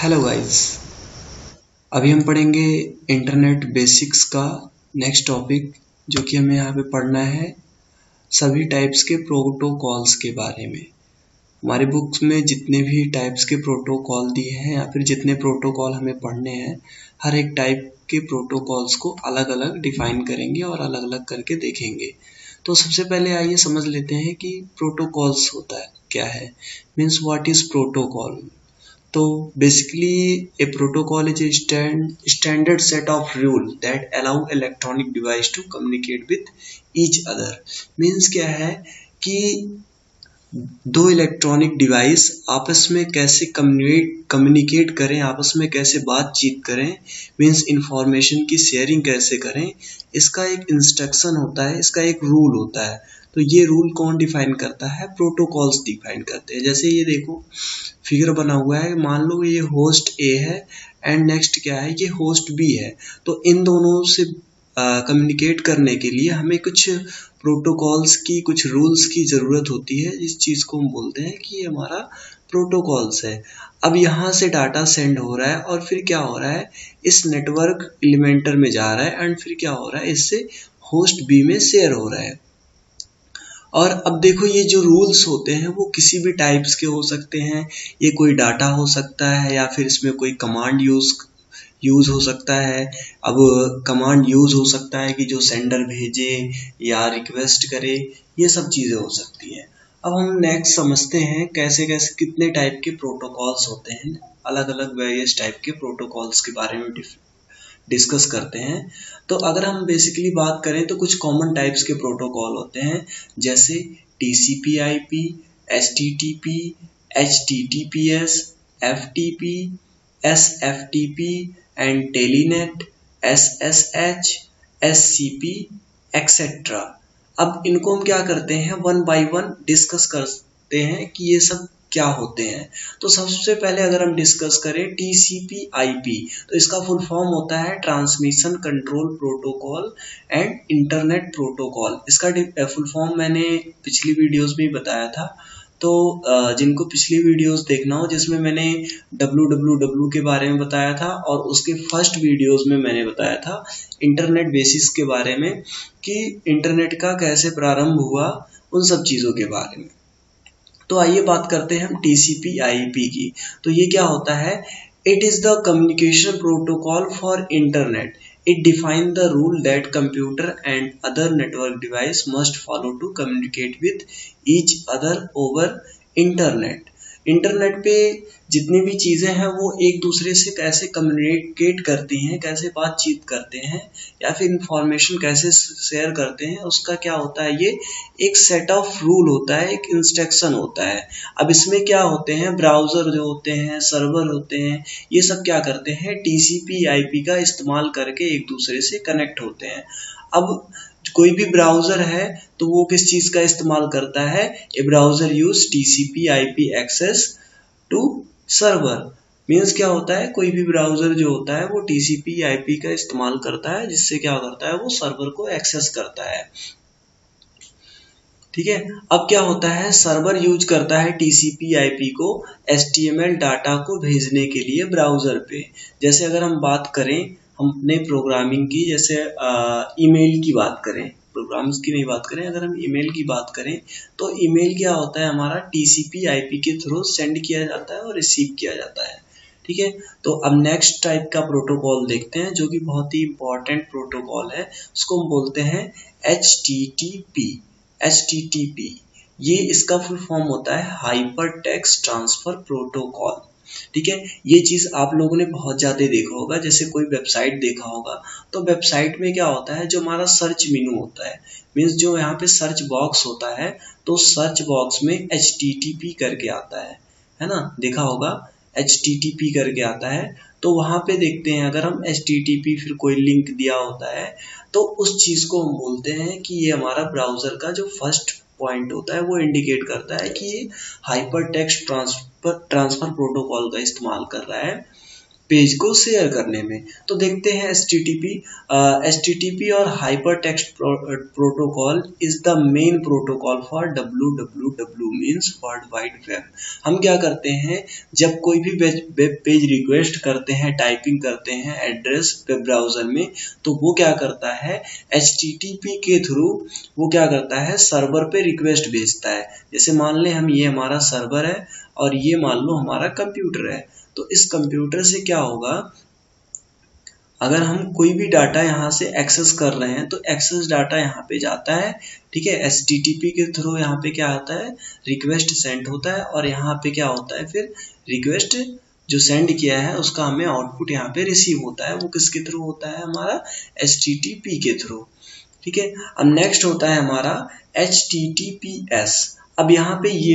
Hello guys. अभी हम पढ़ेंगे इंटरनेट बेसिक्स का नेक्स्ट टॉपिक, जो कि हमें यहाँ पे पढ़ना है सभी टाइप्स के प्रोटोकॉल्स के बारे में। हमारे बुक्स में जितने भी टाइप्स के प्रोटोकॉल दिए हैं या फिर जितने प्रोटोकॉल हमें पढ़ने हैं, हर एक टाइप के प्रोटोकॉल्स को अलग अलग डिफाइन करेंगे और अलग अलग करके देखेंगे। तो सबसे पहले आइए समझ लेते हैं कि प्रोटोकॉल्स होता है क्या है, मीन्स व्हाट इज प्रोटोकॉल। तो basically a protocol is a standard set of rules that allow electronic device to communicate with each other। Means क्या है कि दो इलेक्ट्रॉनिक डिवाइस आपस में कैसे कम्युनिकेट करें, आपस में कैसे बातचीत करें, मीन्स इंफॉर्मेशन की शेयरिंग कैसे करें, इसका एक इंस्ट्रक्शन होता है, इसका एक रूल होता है। तो ये रूल कौन डिफाइन करता है? प्रोटोकॉल्स डिफाइन करते हैं। जैसे ये देखो फिगर बना हुआ है, मान लो ये होस्ट ए है एंड नेक्स्ट क्या है, ये होस्ट बी है। तो इन दोनों से कम्युनिकेट करने के लिए हमें कुछ प्रोटोकॉल्स की, कुछ रूल्स की ज़रूरत होती है। इस चीज़ को हम बोलते हैं कि ये हमारा प्रोटोकॉल्स है। अब यहाँ से डाटा सेंड हो रहा है और फिर क्या हो रहा है, इस नेटवर्क एलिमेंटर में जा रहा है एंड फिर क्या हो रहा है, इससे होस्ट बी में शेयर हो रहा है। और अब देखो ये जो रूल्स होते हैं वो किसी भी टाइप्स के हो सकते हैं। ये कोई डाटा हो सकता है या फिर इसमें कोई कमांड यूज हो सकता है। अब कमांड यूज हो सकता है कि जो सेंडर भेजे या रिक्वेस्ट करे, ये सब चीज़ें हो सकती हैं। अब हम नेक्स्ट समझते हैं कैसे कैसे कितने टाइप के प्रोटोकॉल्स होते हैं, अलग अलग वेरियस टाइप के प्रोटोकॉल्स के बारे में डिस्कस करते हैं। तो अगर हम बेसिकली बात करें तो कुछ कॉमन टाइप्स के प्रोटोकॉल होते हैं, जैसे TCP/IP, HTTP, HTTPS, FTP, SFTP and telnet, SSH, SCP etcetera. अब इनको हम क्या करते हैं, वन बाय वन डिस्कस करते हैं कि ये सब क्या होते हैं। तो सबसे पहले अगर हम डिस्कस करें TCP/IP, तो इसका फुल फॉर्म होता है transmission control protocol and internet protocol. इसका फुल फॉर्म मैंने पिछली वीडियोस में ही बताया था। तो जिनको पिछली वीडियोस देखना हो, जिसमें मैंने www के बारे में बताया था और उसके फर्स्ट वीडियोस में मैंने बताया था इंटरनेट बेसिस के बारे में, कि इंटरनेट का कैसे प्रारंभ हुआ, उन सब चीज़ों के बारे में। तो आइए बात करते हैं हम TCP/IP की। तो ये क्या होता है? It is the communication protocol for internet. It defines the rule that computer and other network device must follow to communicate with each other over internet। Internet पे जितनी भी चीज़ें हैं वो एक दूसरे से कैसे कम्युनिकेट करती हैं, कैसे बातचीत करते हैं या फिर इंफॉर्मेशन कैसे शेयर करते हैं, उसका क्या होता है, ये एक सेट ऑफ रूल होता है, एक इंस्ट्रक्शन होता है। अब इसमें क्या होते हैं, ब्राउज़र जो होते हैं, सर्वर होते हैं, ये सब क्या करते हैं, TCP/IP का इस्तेमाल करके एक दूसरे से कनेक्ट होते हैं। अब कोई भी ब्राउज़र है तो वो किस चीज़ का इस्तेमाल करता है, a browser use TCP/IP access to server. Means क्या होता है, कोई भी ब्राउज़र जो होता है वो TCP/IP का इस्तेमाल करता है, जिससे क्या करता है, वो सर्वर को एक्सेस करता है। ठीक है। अब क्या होता है, सर्वर यूज करता है TCP/IP को HTML डाटा को भेजने के लिए ब्राउज़र पे। जैसे अगर हम बात करें हम अपने प्रोग्रामिंग की, जैसे ईमेल की बात करें, प्रोग्राम्स की नहीं बात करें, अगर हम ईमेल की बात करें तो ईमेल क्या होता है, हमारा TCP/IP के थ्रू सेंड किया जाता है और रिसीव किया जाता है। ठीक है। तो अब नेक्स्ट टाइप का प्रोटोकॉल देखते हैं, जो कि बहुत ही इंपॉर्टेंट प्रोटोकॉल है, उसको हम बोलते हैं HTTP। HTTP ये इसका फुल फॉर्म होता है हाइपर टेक्स्ट ट्रांसफर प्रोटोकॉल। ठीक है। ये चीज़ आप लोगों ने बहुत ज़्यादा देखा होगा, जैसे कोई वेबसाइट देखा होगा तो वेबसाइट में क्या होता है, जो हमारा सर्च मेनू होता है, मीन्स जो यहाँ पे सर्च बॉक्स होता है, तो सर्च बॉक्स में HTTP करके आता है ना, देखा होगा HTTP करके आता है। तो वहाँ पे देखते हैं, अगर हम HTTP फिर कोई लिंक दिया होता है तो उस चीज़ को हम बोलते हैं कि ये हमारा ब्राउज़र का जो फर्स्ट पॉइंट होता है वो इंडिकेट करता है कि ये हाइपर टेक्स्ट ट्रांसफर प्रोटोकॉल का इस्तेमाल कर रहा है। पेज को शेयर करने में। तो देखते हैं HTTP और hyper text protocol is the main protocol for WWW means world wide web. हम क्या करते हैं, जब कोई भी वेब पेज रिक्वेस्ट करते हैं, टाइपिंग करते हैं एड्रेस वेब ब्राउजर में, तो वो क्या करता है, HTTP के थ्रू वो क्या करता है, सर्वर पे रिक्वेस्ट भेजता है। जैसे मान लें हम, ये हमारा सर्वर है और ये मान लो हमारा कंप्यूटर है। तो इस कंप्यूटर से क्या होगा, अगर हम कोई भी डाटा यहाँ से एक्सेस कर रहे हैं तो एक्सेस डाटा यहाँ पे जाता है, ठीक है। HTTP के थ्रू यहाँ पे क्या होता है, रिक्वेस्ट सेंड होता है और यहाँ पे क्या होता है, फिर रिक्वेस्ट जो सेंड किया है उसका हमें आउटपुट यहाँ पे रिसीव होता है। वो किसके थ्रू होता है, हमारा HTTP के थ्रू, ठीक है। अब नेक्स्ट होता है हमारा HTTPS। अब यहाँ पे ये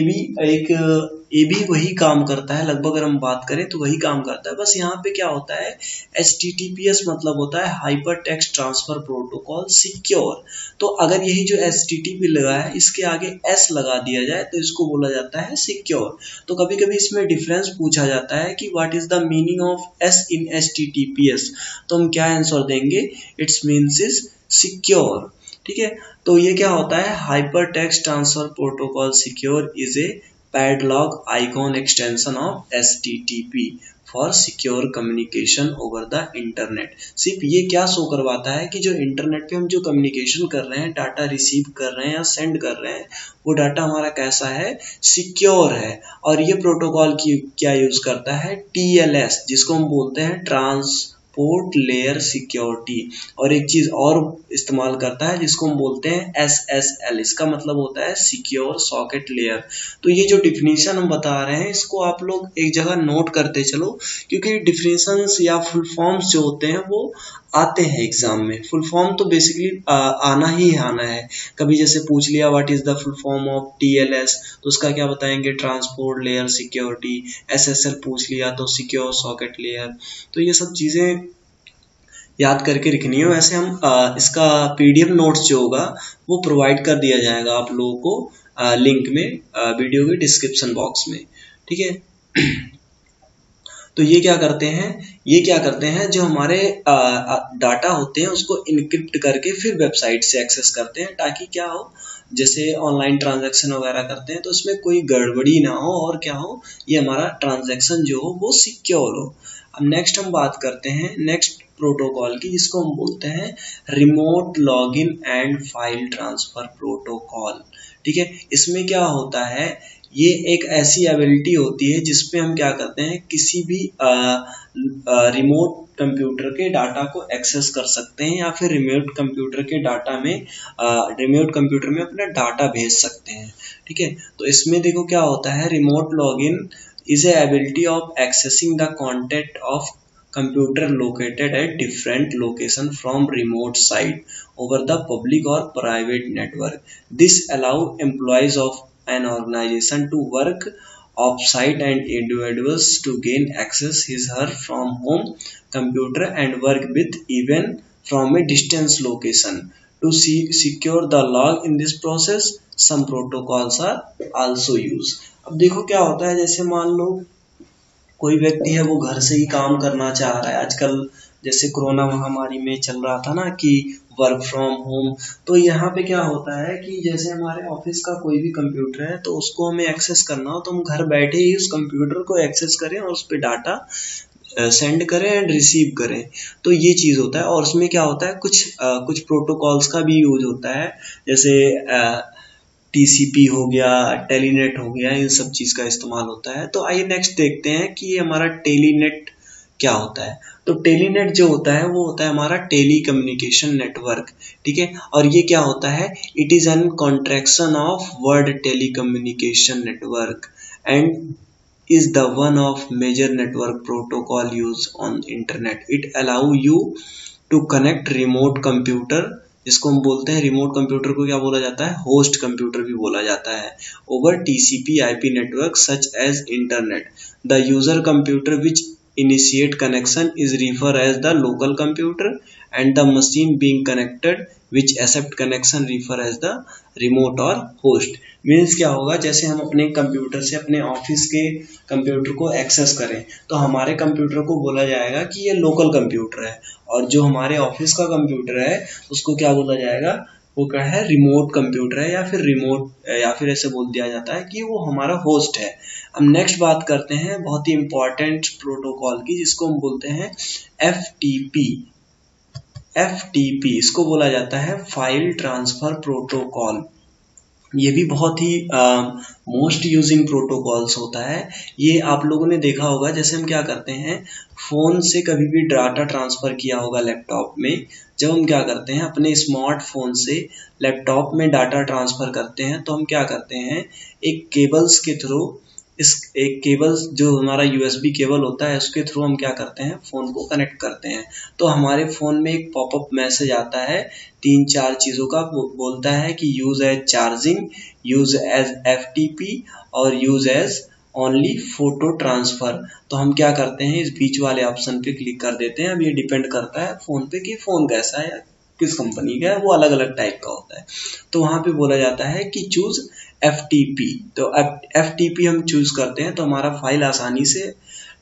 भी वही काम करता है, लगभग अगर हम बात करें तो वही काम करता है। बस यहाँ पे क्या होता है, HTTPS मतलब होता है hyper text transfer protocol secure. तो अगर यही जो HTTP लगा है इसके आगे S लगा दिया जाए तो इसको बोला जाता है सिक्योर। तो कभी कभी इसमें डिफरेंस पूछा जाता है कि what is the meaning of S in HTTPS, तो हम क्या आंसर देंगे, इट्स मीन्स इज सिक्योर, ठीक है। तो ये क्या होता है, hyper text transfer protocol secure is a padlock icon extension of HTTP for secure communication over the internet. सिर्फ ये क्या शो करवाता है कि जो इंटरनेट पे हम जो कम्युनिकेशन कर रहे हैं, डाटा रिसीव कर रहे हैं या सेंड कर रहे हैं, वो डाटा हमारा कैसा है, सिक्योर है। और ये प्रोटोकॉल की क्या यूज करता है, TLS, जिसको हम बोलते हैं ट्रांसपोर्ट लेयर सिक्योरिटी। और एक चीज और इस्तेमाल करता है जिसको हम बोलते हैं SSL, इसका मतलब होता है सिक्योर सॉकेट लेयर। तो ये जो डिफिनीशन हम बता रहे हैं इसको आप लोग एक जगह नोट करते चलो, क्योंकि डिफिनीशंस या फुल फॉर्म्स जो होते हैं वो आते हैं एग्जाम में। फुल फॉर्म तो बेसिकली आना ही आना है। कभी जैसे पूछ लिया what is the full form of TLS, तो उसका क्या बताएंगे, ट्रांसपोर्ट लेयर सिक्योरिटी। SSL पूछ लिया तो सिक्योर सॉकेट लेयर। तो ये सब चीजें याद करके रखनी है। वैसे हम इसका PDF नोट्स जो होगा वो प्रोवाइड कर दिया जाएगा आप लोगों को लिंक में, वीडियो के डिस्क्रिप्शन बॉक्स में, ठीक है। तो ये क्या करते हैं, जो हमारे डाटा होते हैं उसको इनक्रिप्ट करके फिर वेबसाइट से एक्सेस करते हैं, ताकि क्या हो, जैसे ऑनलाइन ट्रांजैक्शन वगैरह करते हैं तो उसमें कोई गड़बड़ी ना हो और क्या हो, ये हमारा ट्रांजैक्शन जो हो वो सिक्योर हो। अब नेक्स्ट हम बात करते हैं नेक्स्ट प्रोटोकॉल की, जिसको हम बोलते हैं remote login and file transfer protocol, ठीक है। इसमें क्या होता है, ये एक ऐसी एबिलिटी होती है जिसपे हम क्या करते हैं, किसी भी रिमोट कंप्यूटर के डाटा को एक्सेस कर सकते हैं या फिर रिमोट कंप्यूटर में अपना डाटा भेज सकते हैं, ठीक है। तो इसमें देखो क्या होता है, remote login is a ability of accessing the content of computer located at different location from remote site over the public or private network. This allow employees of an organization to work off-site and individuals to gain access his her from home computer and work with even from a distance location. To secure the log in this process, some protocols are also used. अब देखो क्या होता है, जैसे मान लो कोई व्यक्ति है वो घर से ही काम करना चाह रहा है। आजकल जैसे कोरोना महामारी में चल रहा था ना कि वर्क फ्रॉम होम, तो यहाँ पे क्या होता है कि जैसे हमारे ऑफिस का कोई भी कंप्यूटर है तो उसको हमें एक्सेस करना हो तो हम घर बैठे ही उस कंप्यूटर को एक्सेस करें और उस पर डाटा सेंड करें एंड रिसीव करें। तो ये चीज़ होता है। और उसमें क्या होता है, कुछ प्रोटोकॉल्स का भी यूज होता है, जैसे TCP हो गया, टेलीनेट हो गया, इन सब चीज़ का इस्तेमाल होता है। तो आइए नेक्स्ट देखते हैं कि ये हमारा टेलीनेट क्या होता है। तो टेलीनेट जो होता है वो होता है हमारा टेली कम्युनिकेशन नेटवर्क, ठीक है। और ये क्या होता है, it is an contraction of word telecommunication network and is the one of major network protocol used on internet. It allow you to connect remote computer, जिसको हम बोलते हैं रिमोट कंप्यूटर को क्या बोला जाता है, होस्ट कंप्यूटर भी बोला जाता है, over TCP IP network such as internet. The user computer which initiate connection is referred as the local computer and the machine being connected which accept connection refer as the remote or host। Means क्या होगा, जैसे हम अपने computer से अपने office के computer को access करें तो हमारे कंप्यूटर को बोला जाएगा कि ये लोकल कंप्यूटर है, और जो हमारे ऑफिस का कंप्यूटर है उसको क्या बोला जाएगा, वो क्या है, रिमोट कंप्यूटर है, या फिर ऐसे बोल दिया जाता है कि वो हमारा होस्ट है। अब नेक्स्ट बात करते हैं बहुत ही इंपॉर्टेंट प्रोटोकॉल की, जिसको हम बोलते हैं FTP। FTP इसको बोला जाता है फाइल ट्रांसफर प्रोटोकॉल। ये भी बहुत ही मोस्ट यूजिंग प्रोटोकॉल्स होता है। ये आप लोगों ने देखा होगा, जैसे हम क्या करते हैं, फोन से कभी भी डाटा ट्रांसफर किया होगा लैपटॉप में, जब हम क्या करते हैं अपने स्मार्टफोन से लैपटॉप में डाटा ट्रांसफर करते हैं तो हम क्या करते हैं, एक केबल्स के थ्रू, एक केबल जो हमारा USB केबल होता है उसके थ्रू हम क्या करते हैं, फोन को कनेक्ट करते हैं। तो हमारे फोन में एक पॉपअप मैसेज आता है 3-4 चीजों का, बोलता है कि use as charging, use as FTP और use as only photo transfer. तो हम क्या करते हैं, इस बीच वाले ऑप्शन पे क्लिक कर देते हैं। अब ये डिपेंड करता है फोन पे कि फोन कैसा है, किस कंपनी का है, वो अलग अलग टाइप का होता है। तो वहां पे बोला जाता है कि चूज FTP। तो FTP हम चूज करते हैं तो हमारा फाइल आसानी से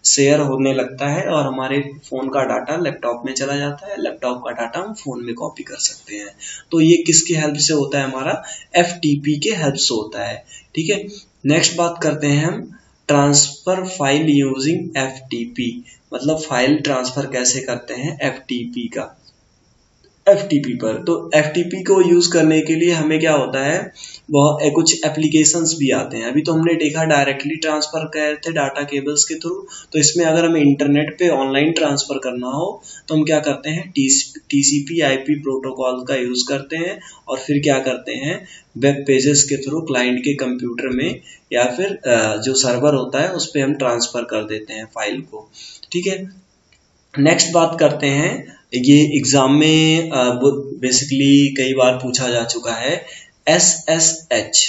शेयर होने लगता है और हमारे फोन का डाटा लैपटॉप में चला जाता है, लैपटॉप का डाटा हम फोन में कॉपी कर सकते हैं। तो ये किसके हेल्प से होता है, हमारा FTP के हेल्प से होता है। ठीक है, नेक्स्ट बात करते हैं हम ट्रांसफर फाइल यूजिंग FTP, मतलब फाइल ट्रांसफर कैसे करते हैं FTP पर। तो FTP को यूज करने के लिए हमें क्या होता है, बहुत कुछ एप्लीकेशंस भी आते हैं। अभी तो हमने देखा डायरेक्टली ट्रांसफर कर रहे थे डाटा केबल्स के थ्रू, तो इसमें अगर हमें इंटरनेट पे ऑनलाइन ट्रांसफर करना हो तो हम क्या करते हैं, TCP/IP प्रोटोकॉल का यूज करते हैं, और फिर क्या करते हैं, वेब पेजेस के थ्रू क्लाइंट के कंप्यूटर में या फिर जो सर्वर होता है उस पर हम ट्रांसफर कर देते हैं फाइल को। ठीक है, नेक्स्ट बात करते हैं, ये एग्जाम में बेसिकली कई बार पूछा जा चुका है, SSH।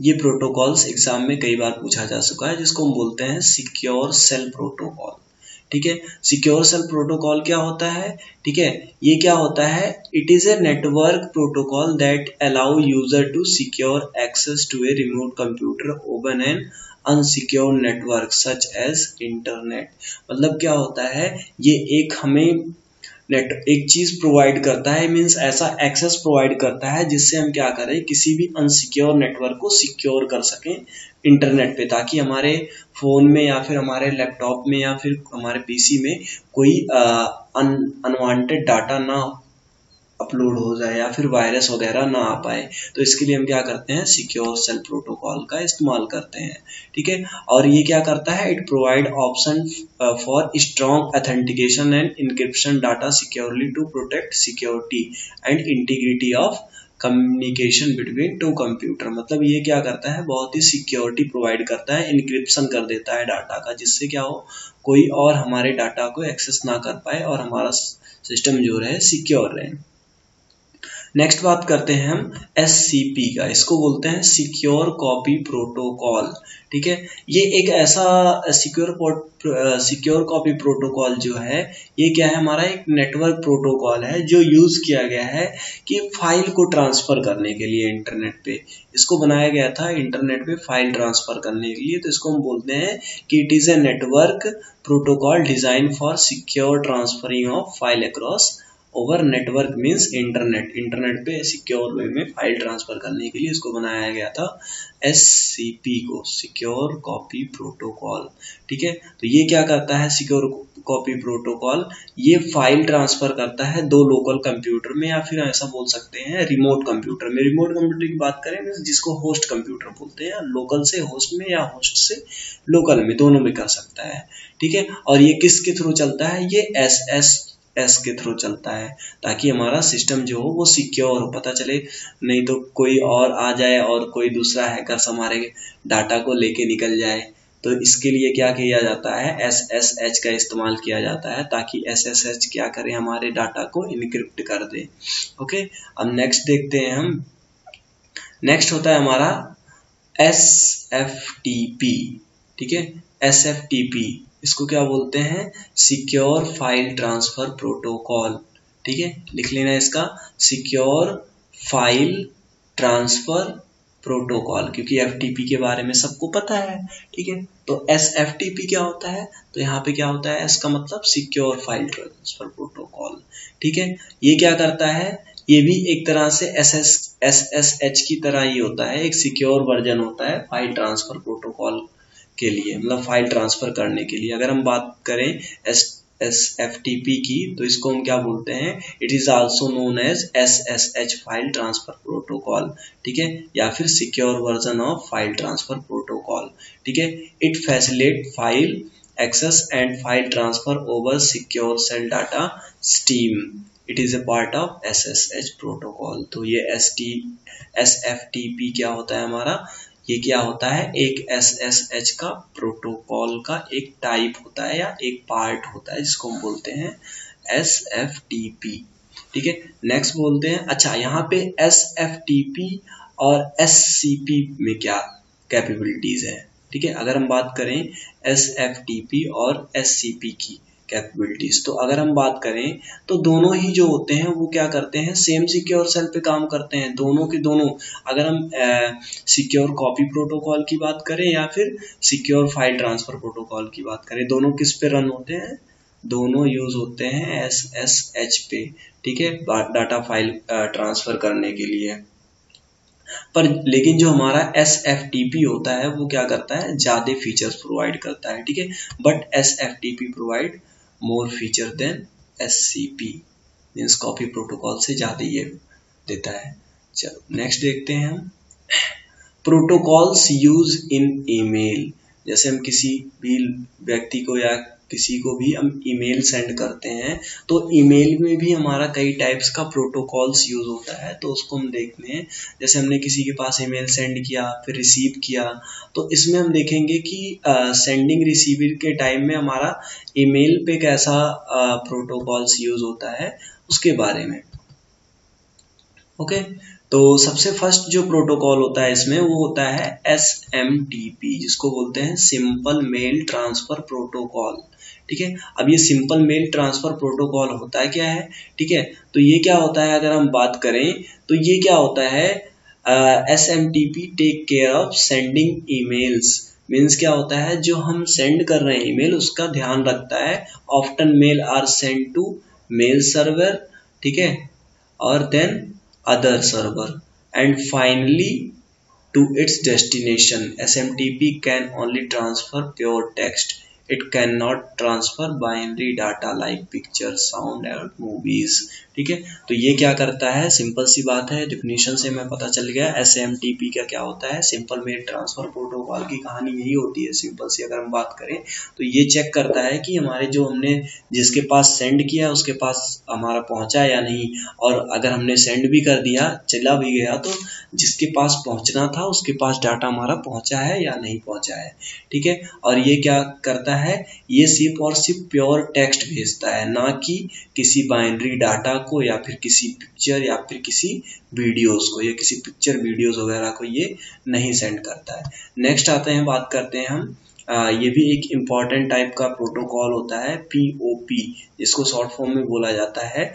ये प्रोटोकॉल्स एग्जाम में कई बार पूछा जा चुका है, जिसको हम बोलते हैं सिक्योर सेल प्रोटोकॉल। ठीक है, सिक्योर सेल प्रोटोकॉल क्या होता है, ठीक है, ये क्या होता है, it is a network protocol that allow user to secure access to a remote computer over an unsecure network such as internet. मतलब क्या होता है, ये एक हमें एक चीज प्रोवाइड करता है, मीन्स ऐसा एक्सेस प्रोवाइड करता है जिससे हम क्या करें, किसी भी अनसिक्योर नेटवर्क को सिक्योर कर सकें इंटरनेट पे, ताकि हमारे फोन में या फिर हमारे लैपटॉप में या फिर हमारे PC में कोई अनवांटेड डाटा ना अपलोड हो जाए या फिर वायरस वगैरह ना आ पाए। तो इसके लिए हम क्या करते हैं, सिक्योर सेल प्रोटोकॉल का इस्तेमाल करते हैं। ठीक है, और ये क्या करता है, it provide option for strong authentication and encryption data securely to protect security and integrity of communication between two computer. मतलब ये क्या करता है, बहुत ही सिक्योरिटी प्रोवाइड करता है, इंक्रिप्शन कर देता है डाटा का, जिससे क्या हो, कोई और हमारे डाटा को एक्सेस ना कर पाए और हमारा सिस्टम जो रहे सिक्योर रहे। नेक्स्ट बात करते हैं हम SCP का, इसको बोलते हैं सिक्योर कॉपी प्रोटोकॉल। ठीक है, ये एक ऐसा सिक्योर कॉपी प्रोटोकॉल जो है, ये क्या है, हमारा एक नेटवर्क प्रोटोकॉल है जो यूज किया गया है कि फाइल को ट्रांसफर करने के लिए इंटरनेट पे। इसको बनाया गया था इंटरनेट पे फाइल ट्रांसफर करने के लिए। तो इसको हम बोलते हैं कि it is a network protocol design for secure transferring of file across over network means internet पे सिक्योर वे में फाइल ट्रांसफर करने के लिए इसको बनाया गया था SCP को, सिक्योर कॉपी प्रोटोकॉल। ठीक है, तो ये क्या करता है, सिक्योर कॉपी प्रोटोकॉल, ये फाइल ट्रांसफर करता है दो लोकल कंप्यूटर में, या फिर ऐसा बोल सकते हैं रिमोट कंप्यूटर में। रिमोट कंप्यूटर की बात करें जिसको होस्ट कंप्यूटर बोलते हैं, लोकल से होस्ट में या होस्ट से लोकल में, दोनों में कर सकता है। ठीक है, और ये किसके थ्रू चलता है, ये SSH के थ्रू चलता है, ताकि हमारा सिस्टम जो हो वो सिक्योर हो, पता चले नहीं तो कोई और आ जाए और कोई दूसरा हैकर्स हमारे डाटा को लेके निकल जाए। तो इसके लिए क्या किया जाता है, SSH का इस्तेमाल किया जाता है, ताकि SSH क्या करे, हमारे डाटा को इनक्रिप्ट कर दे। ओके, अब नेक्स्ट देखते हैं हम, नेक्स्ट होता है हमारा SFTP। ठीक है, SFTP इसको क्या बोलते हैं, सिक्योर फाइल ट्रांसफर प्रोटोकॉल। ठीक है, लिख लेना इसका, सिक्योर फाइल ट्रांसफर प्रोटोकॉल, क्योंकि एफटीपी के बारे में सबको पता है। ठीक है, तो एसएफटीपी क्या होता है, तो यहाँ पे क्या होता है, एस का मतलब सिक्योर फाइल ट्रांसफर प्रोटोकॉल। ठीक है, ये क्या करता है, ये भी एक तरह से एसएसएच की तरह ही होता है, एक सिक्योर वर्जन होता है फाइल ट्रांसफर प्रोटोकॉल के लिए, मतलब फाइल ट्रांसफर करने के लिए। अगर हम बात करें एसएफटीपी की, तो इसको हम क्या बोलते हैं, it is also known as SSH file transfer protocol. ठीक है, या फिर secure version of file transfer protocol. ठीक है, it facilitate file access and file transfer over secure shell data stream. It is a part of SSH protocol. तो ये SFTP क्या होता है हमारा, ये क्या होता है, एक एसएसएच का प्रोटोकॉल का एक टाइप होता है या एक पार्ट होता है, जिसको हम बोलते हैं एसएफटीपी। ठीक है, नेक्स्ट बोलते हैं, अच्छा यहाँ पे एसएफटीपी और एससीपी में क्या कैपेबिलिटीज है। ठीक है, अगर हम बात करें एसएफटीपी और एससीपी की कैपेबिलिटीज, तो अगर हम बात करें तो दोनों ही जो होते हैं वो क्या करते हैं, सेम सिक्योर सेल पे काम करते हैं, दोनों के दोनों। अगर हम सिक्योर कॉपी प्रोटोकॉल की बात करें या फिर सिक्योर फाइल ट्रांसफर प्रोटोकॉल की बात करें, दोनों किस पे रन होते हैं, दोनों यूज होते हैं एसएसएच पे। ठीक है, डाटा फाइल ट्रांसफर करने के लिए। पर लेकिन जो हमारा एसएफटीपी होता है वो क्या करता है, ज्यादा फीचर्स प्रोवाइड करता है। ठीक है, but SFTP provide more feature than SCP, means copy protocol से ज्यादा ये देता है। चलो नेक्स्ट देखते हैं हम, प्रोटोकॉल्स यूज इन ईमेल। जैसे हम किसी भी व्यक्ति को या किसी को भी हम ईमेल सेंड करते हैं, तो ईमेल में भी हमारा कई टाइप्स का प्रोटोकॉल्स यूज होता है, तो उसको हम देखते हैं। जैसे हमने किसी के पास ईमेल सेंड किया, फिर रिसीव किया, तो इसमें हम देखेंगे कि सेंडिंग रिसीविंग के टाइम में हमारा ईमेल पे कैसा प्रोटोकॉल्स यूज होता है, उसके बारे में। ओके, तो सबसे फर्स्ट जो प्रोटोकॉल होता है इसमें वो होता है SMTP, जिसको बोलते हैं सिंपल मेल ट्रांसफर प्रोटोकॉल। ठीक है, अब ये सिंपल मेल ट्रांसफर प्रोटोकॉल होता है क्या है, ठीक है, तो ये क्या होता है, अगर हम बात करें तो ये क्या होता है, SMTP take care of sending emails. Means क्या होता है, जो हम सेंड कर रहे हैं ईमेल उसका ध्यान रखता है। Often mail are send to mail server, ठीक है, और then other server and finally to its destination. SMTP can only transfer pure text. It cannot transfer binary data like picture, sound और movies. ठीक है, तो ये क्या करता है, सिंपल सी बात है, डिफिनीशन से हमें पता चल गया SMTP का क्या होता है। सिंपल मेल ट्रांसफर प्रोटोकॉल की कहानी यही होती है, सिंपल सी अगर हम बात करें तो ये चेक करता है कि हमारे जो हमने जिसके पास सेंड किया उसके पास हमारा पहुंचा या नहीं, और अगर हमने सेंड भी कर दिया, चला भी गया, तो जिसके पास पहुंचना था उसके पास डाटा हमारा पहुंचा है या नहीं पहुंचा है। ठीक है, और ये क्या करता है, ये सिर्फ और सिर्फ प्योर टेक्स्ट भेजता है, ना कि किसी बाइनरी डाटा को या फिर किसी पिक्चर या फिर किसी वीडियोस को, या किसी पिक्चर वीडियोस वगैरह को ये नहीं सेंड करता है। नेक्स्ट आते हैं, बात करते हैं हम, ये भी एक इम्पॉर्टेंट टाइप का प्रोटोकॉल होता है POP, जिसको शॉर्ट फॉर्म में बोला जाता है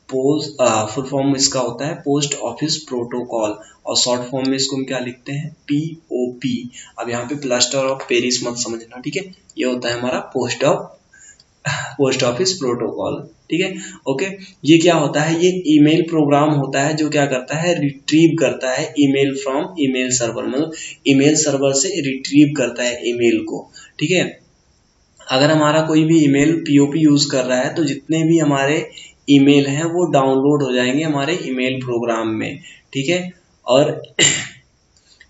फुल फॉर्म इसका होता है पोस्ट ऑफिस प्रोटोकॉल, और शॉर्ट फॉर्म में इसको हम क्या लिखते हैं, POP। अब यहाँ पे प्लास्टर ऑफ पेरिस मत समझना, ठीक है, ये होता है हमारा पोस्ट ऑफिस प्रोटोकॉल। ठीक है, ओके, ये क्या होता है, ये ईमेल प्रोग्राम होता है जो क्या करता है, रिट्रीव करता है ईमेल फ्रॉम ईमेल सर्वर, मतलब ईमेल सर्वर से रिट्रीव करता है ईमेल को। ठीक है, अगर हमारा कोई भी ईमेल POP यूज कर रहा है तो जितने भी हमारे ईमेल हैं वो डाउनलोड हो जाएंगे हमारे ईमेल प्रोग्राम में। ठीक है, और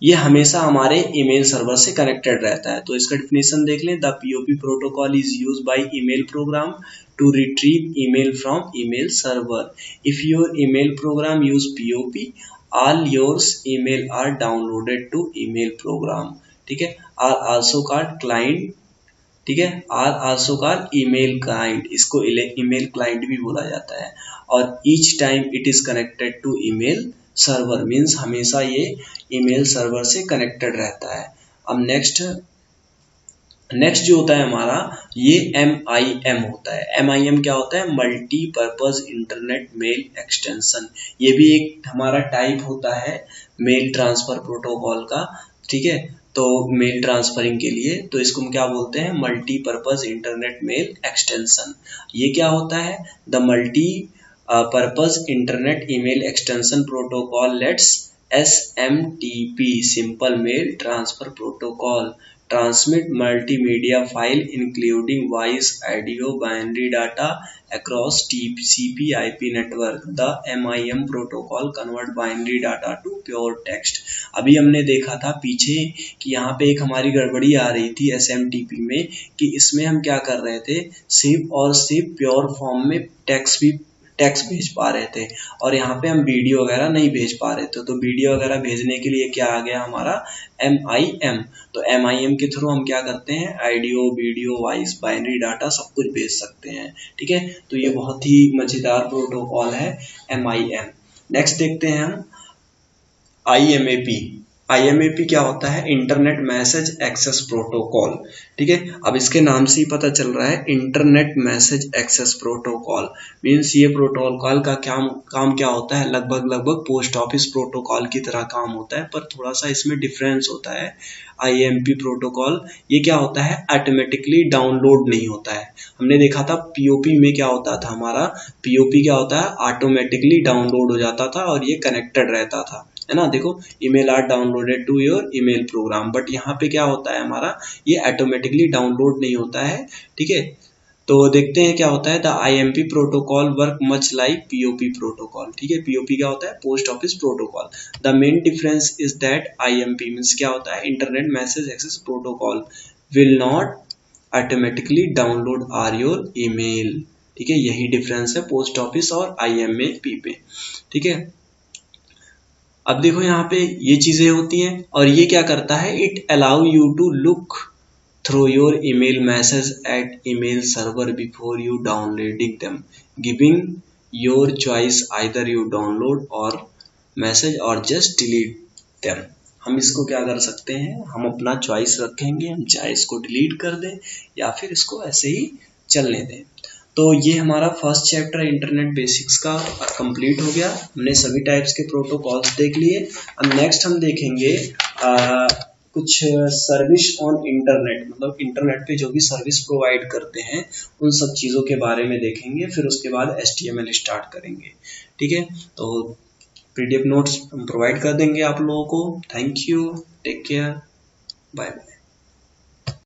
ये हमेशा हमारे ईमेल सर्वर से कनेक्टेड रहता है। तो इसका डिफिनेशन देख लें, the POP protocol is use by email program to retrieve email from email server. If your email program use POP, all yours email are downloaded to email program. ठीक है, are also called client, ठीक है, are also called email client, इसको email client भी बोला जाता है। और each time it is connected to email server, means हमेशा ये ईमेल सर्वर से कनेक्टेड रहता है। अब नेक्स्ट नेक्स्ट जो होता है हमारा ये MIM होता है। MIM क्या होता है? Multipurpose internet mail extension. ये भी एक हमारा टाइप होता है मेल ट्रांसफर प्रोटोकॉल का, ठीक है। तो मेल ट्रांसफरिंग के लिए तो इसको हम क्या बोलते हैं? Multipurpose internet mail extension. ये क्या होता है? The multipurpose internet email extension protocol lets SMTP simple mail transfer protocol transmit multimedia file including voice, audio, binary data across TCP IP network. The MIM protocol convert binary data to pure text. अभी हमने देखा था पीछे कि यहाँ पे एक हमारी गड़बड़ी आ रही थी SMTP में कि इसमें हम क्या कर रहे थे, सिर्फ प्योर फॉर्म में टेक्स्ट भेज पा रहे थे और यहाँ पे हम वीडियो वगैरह नहीं भेज पा रहे थे। तो वीडियो वगैरह भेजने के लिए क्या आ गया हमारा? MIM। तो MIM के थ्रू हम क्या करते हैं? Audio, video, voice, binary data सब कुछ भेज सकते हैं, ठीक है। तो ये बहुत ही मजेदार प्रोटोकॉल है MIM। नेक्स्ट देखते हैं हम IMAP। IMAP क्या होता है? इंटरनेट मैसेज एक्सेस प्रोटोकॉल, ठीक है। अब इसके नाम से ही पता चल रहा है internet message access protocol means ये प्रोटोकॉल का काम क्या होता है? लगभग पोस्ट ऑफिस प्रोटोकॉल की तरह काम होता है, पर थोड़ा सा इसमें डिफरेंस होता है। IMP प्रोटोकॉल ये क्या होता है? ऑटोमेटिकली डाउनलोड नहीं होता है। हमने देखा था POP में क्या होता था हमारा? POP क्या होता है? ऑटोमेटिकली डाउनलोड हो जाता था और ये कनेक्टेड रहता था, है ना। देखो, email are downloaded to your email program, but यहाँ पे क्या होता है हमारा? ये ऑटोमेटिकली डाउनलोड नहीं होता है, ठीक है। तो देखते हैं क्या होता है। The IMP protocol work much like POP protocol, ठीक है। POP क्या होता है? Post office protocol. The main difference is that IMP means क्या होता है? Internet message access protocol will not automatically download are your email, ठीक है। यही डिफरेंस है पोस्ट ऑफिस और IMAP पे, ठीक है। अब देखो यहाँ पे ये चीजें होती हैं और ये क्या करता है? It allow you to look through your email message at email server before you downloading them, giving your choice either you download or message or just delete them. हम इसको क्या कर सकते हैं? हम अपना चॉइस रखेंगे, हम चाहे इसको डिलीट कर दें या फिर इसको ऐसे ही चलने दें। तो ये हमारा फर्स्ट चैप्टर इंटरनेट बेसिक्स का कंप्लीट हो गया। हमने सभी टाइप्स के प्रोटोकॉल्स देख लिए। अब नेक्स्ट हम देखेंगे कुछ सर्विस ऑन इंटरनेट, मतलब इंटरनेट पे जो भी सर्विस प्रोवाइड करते हैं उन सब चीज़ों के बारे में देखेंगे। फिर उसके बाद HTML स्टार्ट करेंगे, ठीक है। तो PDF नोट्स हम प्रोवाइड कर देंगे आप लोगों को। Thank you, take care, bye bye.